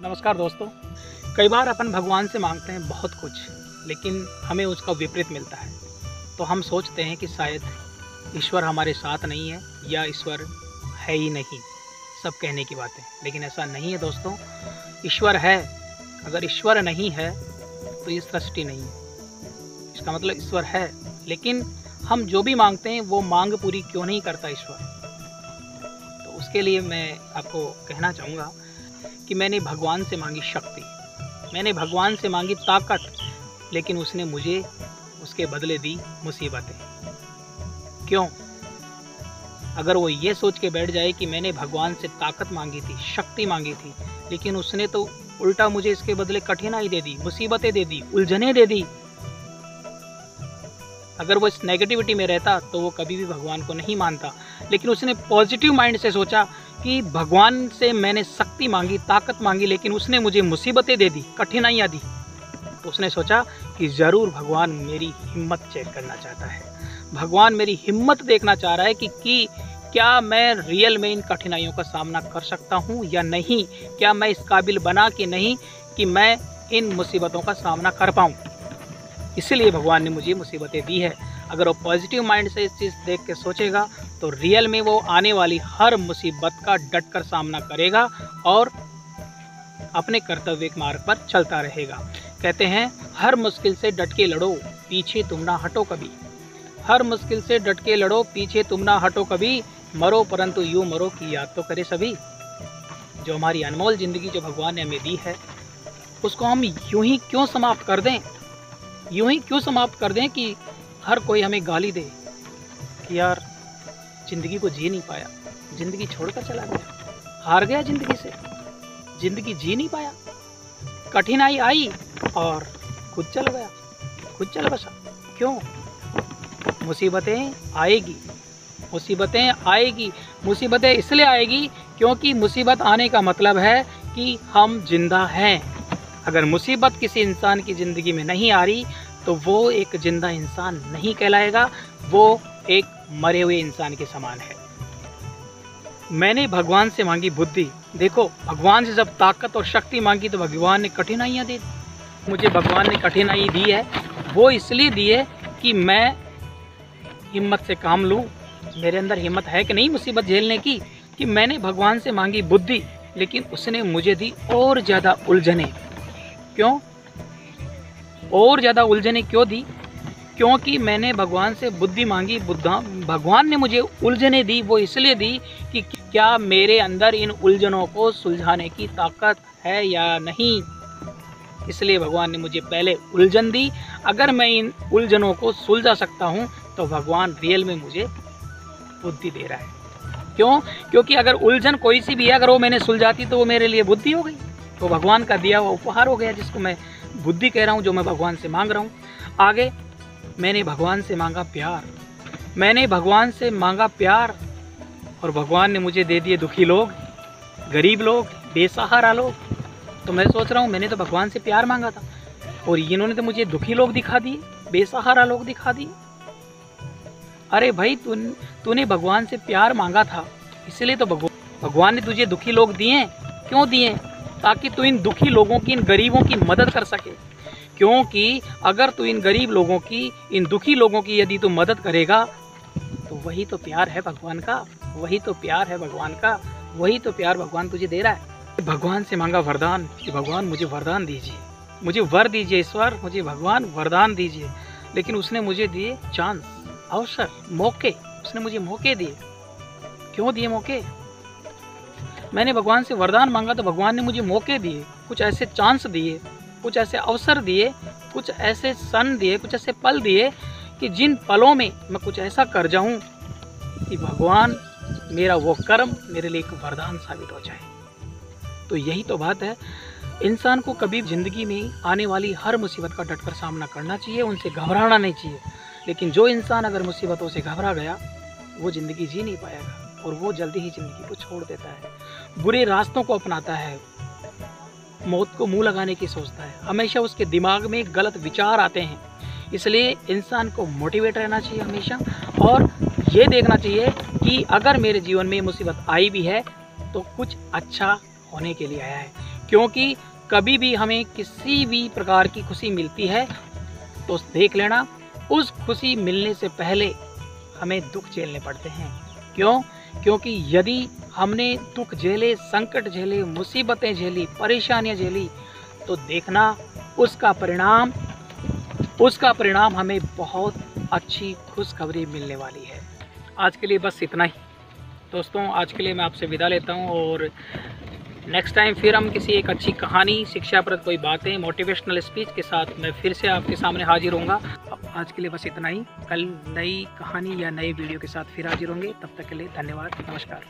नमस्कार दोस्तों। कई बार अपन भगवान से मांगते हैं बहुत कुछ, लेकिन हमें उसका विपरीत मिलता है। तो हम सोचते हैं कि शायद ईश्वर हमारे साथ नहीं है या ईश्वर है ही नहीं, सब कहने की बातें। लेकिन ऐसा नहीं है दोस्तों, ईश्वर है। अगर ईश्वर नहीं है तो ये सृष्टि नहीं है। इसका मतलब ईश्वर है, लेकिन हम जो भी मांगते हैं वो मांग पूरी क्यों नहीं करता ईश्वर। तो उसके लिए मैं आपको कहना चाहूँगा कि मैंने भगवान से मांगी शक्ति, मैंने भगवान से मांगी ताकत, लेकिन उसने मुझे उसके बदले दी मुसीबतें। क्यों? अगर वो ये सोच के बैठ जाए कि मैंने भगवान से ताकत मांगी थी, शक्ति मांगी थी, लेकिन उसने तो उल्टा मुझे इसके बदले कठिनाई दे दी, मुसीबतें दे दी, उलझने दे दी। अगर वो इस नेगेटिविटी में रहता तो वो कभी भी भगवान को नहीं मानता। लेकिन उसने पॉजिटिव माइंड से सोचा कि भगवान से मैंने शक्ति मांगी, ताकत मांगी, लेकिन उसने मुझे मुसीबतें दे दी, कठिनाइयाँ दी। तो उसने सोचा कि ज़रूर भगवान मेरी हिम्मत चेक करना चाहता है, भगवान मेरी हिम्मत देखना चाह रहा है कि क्या मैं रियल में इन कठिनाइयों का सामना कर सकता हूँ या नहीं, क्या मैं इस काबिल बना कि नहीं कि मैं इन मुसीबतों का सामना कर पाऊँ। इसीलिए भगवान ने मुझे मुसीबतें दी है। अगर वो पॉजिटिव माइंड से इस चीज़ देख के सोचेगा तो रियल में वो आने वाली हर मुसीबत का डटकर सामना करेगा और अपने कर्तव्य के मार्ग पर चलता रहेगा। कहते हैं हर मुश्किल से डट के लड़ो, पीछे तुम ना हटो कभी। हर मुश्किल से डट के लड़ो, पीछे तुम ना हटो कभी। मरो परंतु यूँ मरो कि याद तो करे सभी। जो हमारी अनमोल ज़िंदगी जो भगवान ने हमें दी है, उसको हम यूं ही क्यों समाप्त कर दें, यूं ही क्यों समाप्त कर दें कि हर कोई हमें गाली दे कि यार ज़िंदगी को जी नहीं पाया, ज़िंदगी छोड़कर चला गया, हार गया ज़िंदगी से, ज़िंदगी जी नहीं पाया, कठिनाई आई और खुद चल गया, खुद चल बसा। क्यों? मुसीबतें आएगी, मुसीबतें आएगी। मुसीबतें इसलिए आएगी क्योंकि मुसीबत आने का मतलब है कि हम जिंदा हैं। अगर मुसीबत किसी इंसान की ज़िंदगी में नहीं आ रही तो वो एक जिंदा इंसान नहीं कहलाएगा, वो एक मरे हुए इंसान के समान है। मैंने भगवान से मांगी बुद्धि। देखो, भगवान से जब ताकत और शक्ति मांगी तो भगवान ने कठिनाइयाँ दी। मुझे भगवान ने कठिनाई दी है, वो इसलिए दी है कि मैं हिम्मत से काम लूँ। मेरे अंदर हिम्मत है कि नहीं मुसीबत झेलने की, कि मैंने भगवान से मांगी बुद्धि, लेकिन उसने मुझे दी और ज़्यादा उलझने। क्यों? और ज़्यादा उलझने क्यों दी? क्योंकि मैंने भगवान से बुद्धि मांगी, भगवान ने मुझे उलझने दी। वो इसलिए दी कि क्या मेरे अंदर इन उलझनों को सुलझाने की ताकत है या नहीं। इसलिए भगवान ने मुझे पहले उलझन दी। अगर मैं इन उलझनों को सुलझा सकता हूँ तो भगवान रियल में मुझे बुद्धि दे रहा है। क्यों? क्योंकि अगर उलझन कोई सी भी है, अगर वो मैंने सुलझाती तो वो मेरे लिए बुद्धि हो गई, तो भगवान का दिया हुआ उपहार हो गया, जिसको मैं बुद्धि कह रहा हूँ, जो मैं भगवान से मांग रहा हूँ। आगे मैंने भगवान से मांगा प्यार, मैंने भगवान से मांगा प्यार, और भगवान ने मुझे दे दिए दुखी लोग, गरीब लोग, बेसहारा लोग। तो मैं सोच रहा हूँ मैंने तो भगवान से प्यार मांगा था और इन्होंने तो मुझे दुखी लोग दिखा दिए, बेसहारा लोग दिखा दिए। अरे भाई, तूने भगवान से प्यार मांगा था, इसलिए तो भगवान ने तुझे दुखी लोग दिए। क्यों दिए? ताकि तू इन दुखी लोगों की, इन गरीबों की मदद कर सके। क्योंकि अगर तू इन गरीब लोगों की, इन दुखी लोगों की यदि तू मदद करेगा तो वही तो प्यार है भगवान का, वही तो प्यार है भगवान का, वही तो प्यार भगवान तुझे दे रहा है। भगवान से मांगा वरदान कि भगवान मुझे वरदान दीजिए, मुझे वर दीजिए ईश्वर, मुझे भगवान वरदान दीजिए। लेकिन उसने मुझे दिए चांस, अवसर, मौके। उसने मुझे मौके दिए। क्यों दिए मौके? मैंने भगवान से वरदान मांगा तो भगवान ने मुझे मौके दिए, कुछ ऐसे चांस दिए, कुछ ऐसे अवसर दिए, कुछ ऐसे क्षण दिए, कुछ ऐसे पल दिए कि जिन पलों में मैं कुछ ऐसा कर जाऊं कि भगवान मेरा वो कर्म मेरे लिए एक वरदान साबित हो जाए। तो यही तो बात है, इंसान को कभी ज़िंदगी में आने वाली हर मुसीबत का डटकर सामना करना चाहिए, उनसे घबराना नहीं चाहिए। लेकिन जो इंसान अगर मुसीबतों से घबरा गया वो ज़िंदगी जी नहीं पाएगा और वो जल्दी ही ज़िंदगी को छोड़ देता है, बुरे रास्तों को अपनाता है, मौत को मुंह लगाने की सोचता है। हमेशा उसके दिमाग में गलत विचार आते हैं। इसलिए इंसान को मोटिवेट रहना चाहिए हमेशा, और ये देखना चाहिए कि अगर मेरे जीवन में मुसीबत आई भी है तो कुछ अच्छा होने के लिए आया है। क्योंकि कभी भी हमें किसी भी प्रकार की खुशी मिलती है तो देख लेना, उस खुशी मिलने से पहले हमें दुख झेलने पड़ते हैं। क्यों? क्योंकि यदि हमने दुख झेले, संकट झेले, मुसीबतें झेली, परेशानियां झेली, तो देखना उसका परिणाम हमें बहुत अच्छी खुशखबरी मिलने वाली है। आज के लिए बस इतना ही दोस्तों। आज के लिए मैं आपसे विदा लेता हूं और नेक्स्ट टाइम फिर हम किसी एक अच्छी कहानी, शिक्षाप्रद कोई बातें, मोटिवेशनल स्पीच के साथ मैं फिर से आपके सामने हाजिर होऊंगा। आज के लिए बस इतना ही। कल नई कहानी या नए वीडियो के साथ फिर हाजिर होंगे। तब तक के लिए धन्यवाद, नमस्कार।